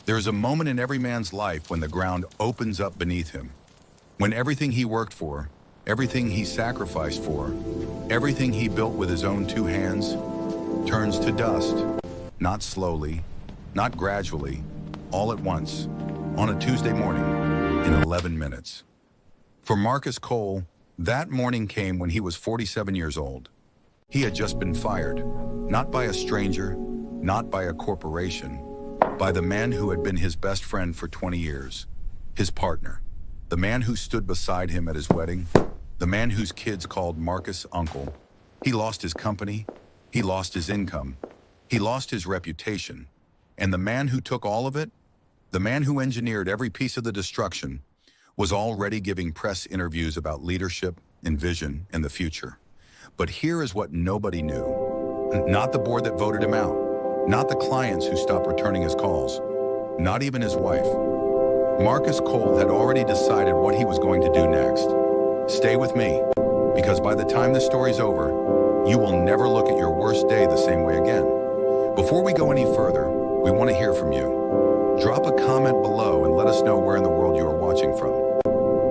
There's a moment in every man's life when the ground opens up beneath him, when everything he worked for, everything he sacrificed for, everything he built with his own two hands, turns to dust. Not slowly, not gradually, all at once, on a Tuesday morning, in 11 minutes. For Marcus Cole, that morning came when he was 47 years old. He had just been fired, not by a stranger, not by a corporation, by the man who had been his best friend for 20 years, his partner, the man who stood beside him at his wedding, the man whose kids called Marcus uncle. He lost his company, he lost his income, he lost his reputation, and the man who took all of it, the man who engineered every piece of the destruction, was already giving press interviews about leadership and vision and the future. But here is what nobody knew. Not the board that voted him out, not the clients who stopped returning his calls, not even his wife. Marcus Cole had already decided what he was going to do next. Stay with me, because by the time this story's over, you will never look at your worst day the same way again. Before we go any further, we want to hear from you. Drop a comment below and let us know where in the world you are watching from.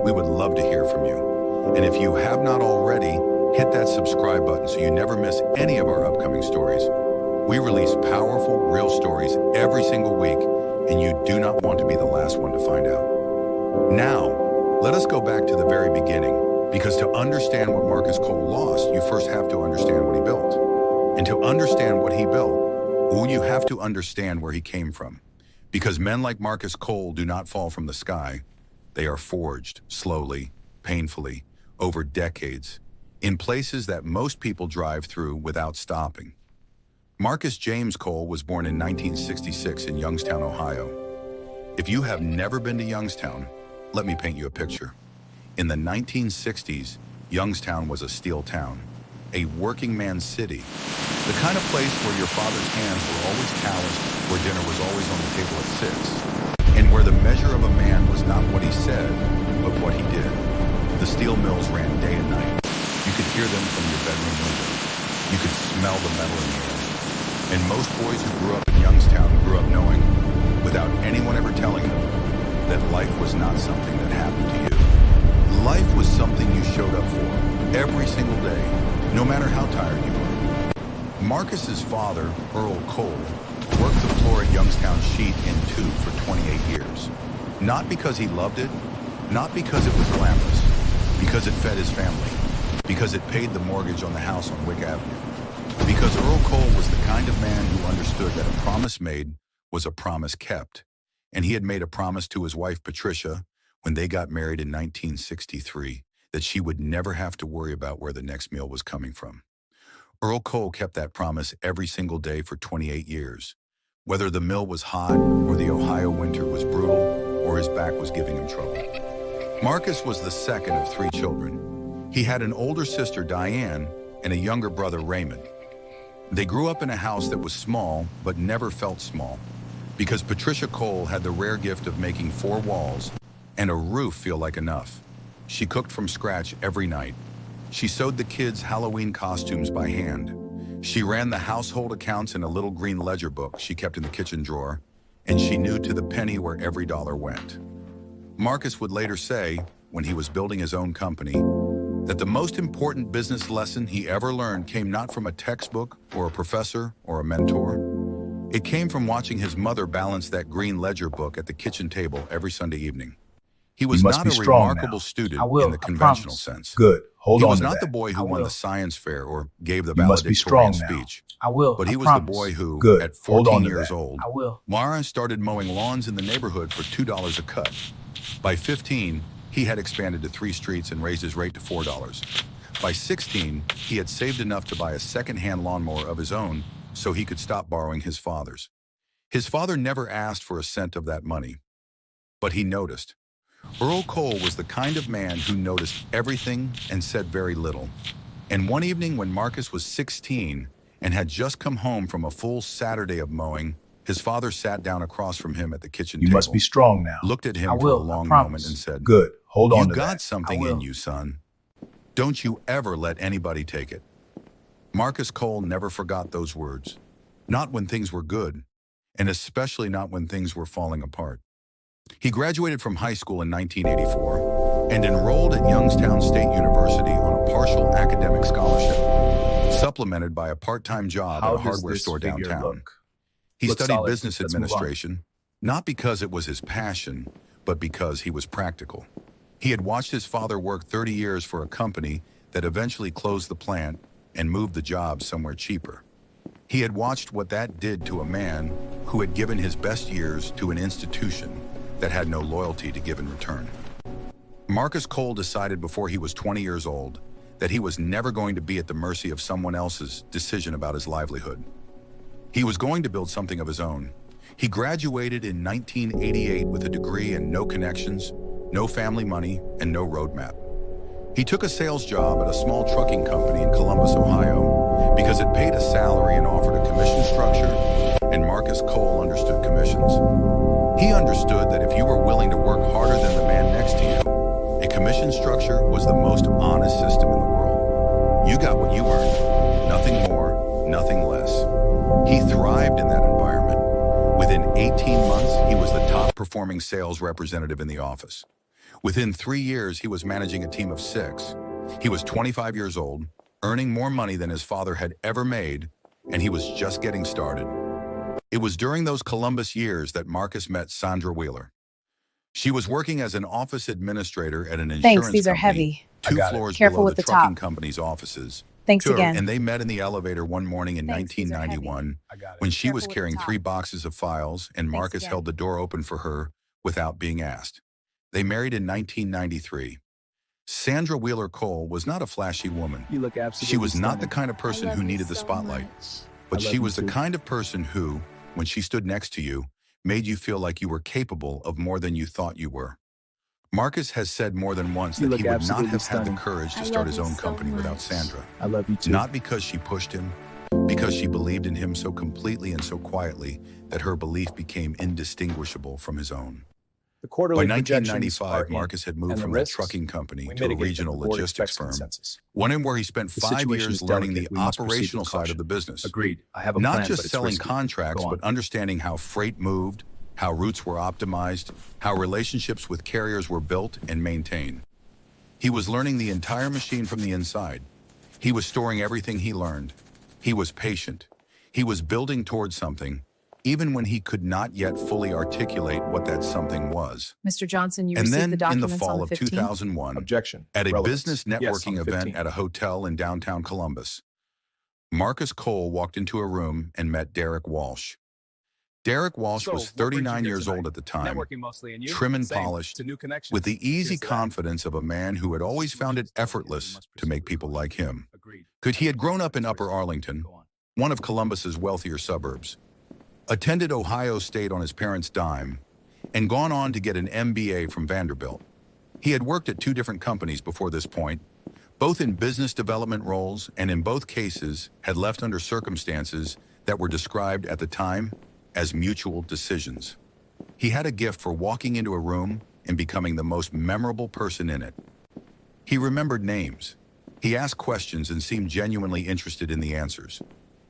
We would love to hear from you. And if you have not already, hit that subscribe button so you never miss any of our upcoming stories. We release powerful, real stories every single week, and you do not want to be the last one to find out. Now, let us go back to the very beginning, because to understand what Marcus Cole lost, you first have to understand what he built. And to understand what he built, well, you have to understand where he came from. Because men like Marcus Cole do not fall from the sky. They are forged slowly, painfully, over decades, in places that most people drive through without stopping. Marcus James Cole was born in 1966 in Youngstown, Ohio. If you have never been to Youngstown, let me paint you a picture. In the 1960s, Youngstown was a steel town, a working man's city, the kind of place where your father's hands were always calloused, where dinner was always on the table at 6, and where the measure of a man was not what he said, but what he did. The steel mills ran day and night. You could hear them from your bedroom window. You could smell the metal in the air. And most boys who grew up in Youngstown grew up knowing, without anyone ever telling them, that life was not something that happened to you. Life was something you showed up for, every single day, no matter how tired you were. Marcus's father, Earl Cole, worked the floor at Youngstown Sheet and Tube for 28 years. Not because he loved it, not because it was glamorous, because it fed his family, because it paid the mortgage on the house on Wick Avenue. Because Earl Cole was the kind of man who understood that a promise made was a promise kept. And he had made a promise to his wife, Patricia, when they got married in 1963, that she would never have to worry about where the next meal was coming from. Earl Cole kept that promise every single day for 28 years. Whether the mill was hot, or the Ohio winter was brutal, or his back was giving him trouble. Marcus was the second of 3 children. He had an older sister, Diane, and a younger brother, Raymond. They grew up in a house that was small, but never felt small, because Patricia Cole had the rare gift of making 4 walls and a roof feel like enough. She cooked from scratch every night. She sewed the kids' Halloween costumes by hand. She ran the household accounts in a little green ledger book she kept in the kitchen drawer, and she knew to the penny where every dollar went. Marcus would later say, when he was building his own company, that the most important business lesson he ever learned came not from a textbook or a professor or a mentor. It came from watching his mother balance that green ledger book at the kitchen table every Sunday evening. He was not a remarkable student in the conventional sense. Good. Hold on to that. He was not the boy who won the science fair or gave the valedictorian speech. But he was the boy who, at 14 years old, Mara started mowing lawns in the neighborhood for $2 a cut. By 15, he had expanded to 3 streets and raised his rate to $4. By 16, he had saved enough to buy a second-hand lawnmower of his own so he could stop borrowing his father's. His father never asked for a cent of that money, but he noticed. Earl Cole was the kind of man who noticed everything and said very little. And one evening when Marcus was 16 and had just come home from a full Saturday of mowing, his father sat down across from him at the kitchen table. You must be strong now. Looked at him for a long moment and said, Good. Hold on to that. You got something in you, son. Don't you ever let anybody take it. Marcus Cole never forgot those words. Not when things were good, and especially not when things were falling apart. He graduated from high school in 1984 and enrolled at Youngstown State University on a partial academic scholarship, supplemented by a part-time job at a hardware store downtown. He studied business administration, not because it was his passion, but because he was practical. He had watched his father work 30 years for a company that eventually closed the plant and moved the job somewhere cheaper. He had watched what that did to a man who had given his best years to an institution that had no loyalty to give in return. Marcus Cole decided before he was 20 years old that he was never going to be at the mercy of someone else's decision about his livelihood. He was going to build something of his own. He graduated in 1988 with a degree and no connections, no family money, and no roadmap. He took a sales job at a small trucking company in Columbus, Ohio, because it paid a salary and offered a commission structure, and Marcus Cole understood commissions. He understood that if you were willing to work harder than the man next to you, a commission structure was the most honest system in the world. You got what you earned, nothing more, nothing less. He thrived in that environment. Within 18 months, he was the top performing sales representative in the office. Within 3 years, he was managing a team of 6. He was 25 years old, earning more money than his father had ever made, and he was just getting started. It was during those Columbus years that Marcus met Sandra Wheeler. She was working as an office administrator at an insurance Thanks, these company, are heavy. 2 floors Careful below with the the trucking top. company's offices. Thanks again. And they met in the elevator one morning in Thanks, these are heavy. 1991 when she was Careful with the carrying top. 3 boxes of files, and Marcus again. held the door open for her without being asked. They married in 1993. Sandra Wheeler Cole was not a flashy woman. You look absolutely She was not the stunning. kind of person who needed the spotlight, but I love she you was the too. kind of person who, when she stood next to you, made you feel like you were capable of more than you thought you were. Marcus has said more than once You that he look would not absolutely have had the stunning. courage to I start love his you own so company without much. Sandra. I love you too. Not because she pushed him, because she believed in him so completely and so quietly that her belief became indistinguishable from his own. The By quarterly projections are 1995, in, Marcus had moved and the from that risks, trucking company we to a mitigate them. regional The board logistics expects firm, consensus. one where he spent The 5 situation years is learning the delicate. We must proceed operational with side caution. of the business. Agreed. I have a Not plan, just but it's selling risky. contracts, Go on. but understanding how freight moved, how routes were optimized, how relationships with carriers were built and maintained. He was learning the entire machine from the inside. He was storing everything he learned. He was patient. He was building towards something, even when he could not yet fully articulate what that something was. Mr. Johnson, you And received then, the in the documents on fall the of 15th? 2001, Objection. at a Relevance. business Yes, networking on the event 15th. at a hotel in downtown Columbus, Marcus Cole walked into a room and met Derek Walsh. Derek Walsh was 39 years old at the time, trim and polished, with the easy confidence of a man who had always found it effortless to make people like him. He had grown up in Upper Arlington, one of Columbus's wealthier suburbs, attended Ohio State on his parents' dime, and gone on to get an MBA from Vanderbilt. He had worked at 2 different companies before this point, both in business development roles, and in both cases had left under circumstances that were described at the time as mutual decisions. He had a gift for walking into a room and becoming the most memorable person in it. He remembered names. He asked questions and seemed genuinely interested in the answers.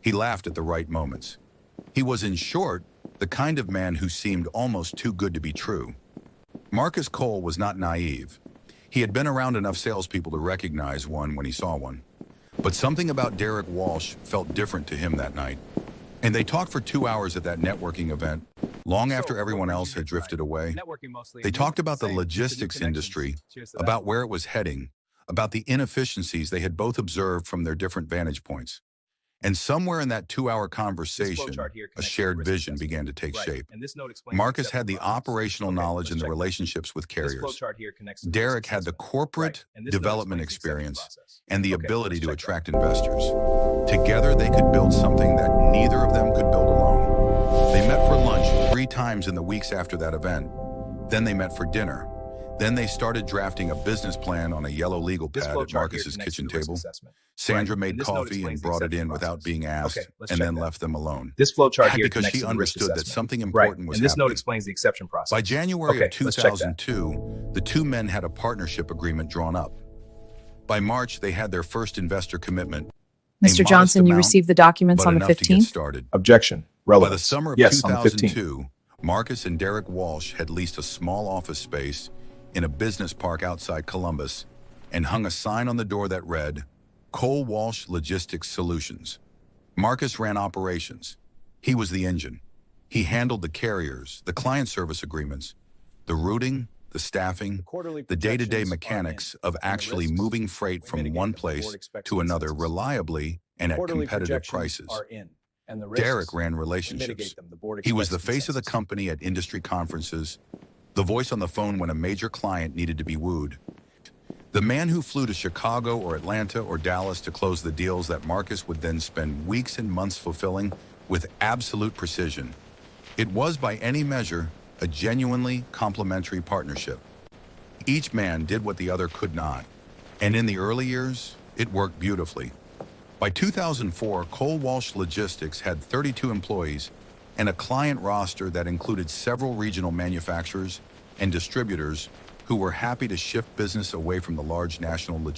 He laughed at the right moments. He was, in short, the kind of man who seemed almost too good to be true. Marcus Cole was not naive. He had been around enough salespeople to recognize one when he saw one. But something about Derek Walsh felt different to him that night. And they talked for 2 hours at that networking event, long after everyone else had drifted away. They talked about the logistics industry, about where it was heading, about the inefficiencies they had both observed from their different vantage points. And somewhere in that 2-hour conversation, a shared vision began to take shape. Marcus had the operational knowledge and the relationships with carriers. Derek had the corporate development experience and the ability to attract investors. Together, they could build something that neither of them could build alone. They met for lunch 3 times in the weeks after that event. Then they met for dinner. Then they started drafting a business plan on a yellow legal pad at Marcus's kitchen table. Sandra made coffee and brought it in without being asked, and then left them alone. This flowchart here Because connects she to the risk understood that assessment. something Right, important was and this note happening. explains the exception process. By January Okay, of let's check that. 2002, the 2 men had a partnership agreement drawn up. By March, they had their first investor commitment. A Mr. modest Johnson, you amount, received the documents but on the enough to get 15th? started. Objection. By the summer of Yes, on the 15th. 2002, Marcus and Derek Walsh had leased a small office space in a business park outside Columbus and hung a sign on the door that read, Cole Walsh Logistics Solutions. Marcus ran operations. He was the engine. He handled the carriers, the client service agreements, the routing, the staffing, the day-to-day mechanics of actually moving freight from one place to another reliably and at competitive prices. Derek ran relationships. He was the face of the company at industry conferences, the voice on the phone when a major client needed to be wooed, the man who flew to Chicago or Atlanta or Dallas to close the deals that Marcus would then spend weeks and months fulfilling with absolute precision. It was, by any measure, a genuinely complementary partnership. Each man did what the other could not, and in the early years, it worked beautifully. By 2004, Cole Walsh Logistics had 32 employees and a client roster that included several regional manufacturers and distributors who were happy to shift business away from the large national logistics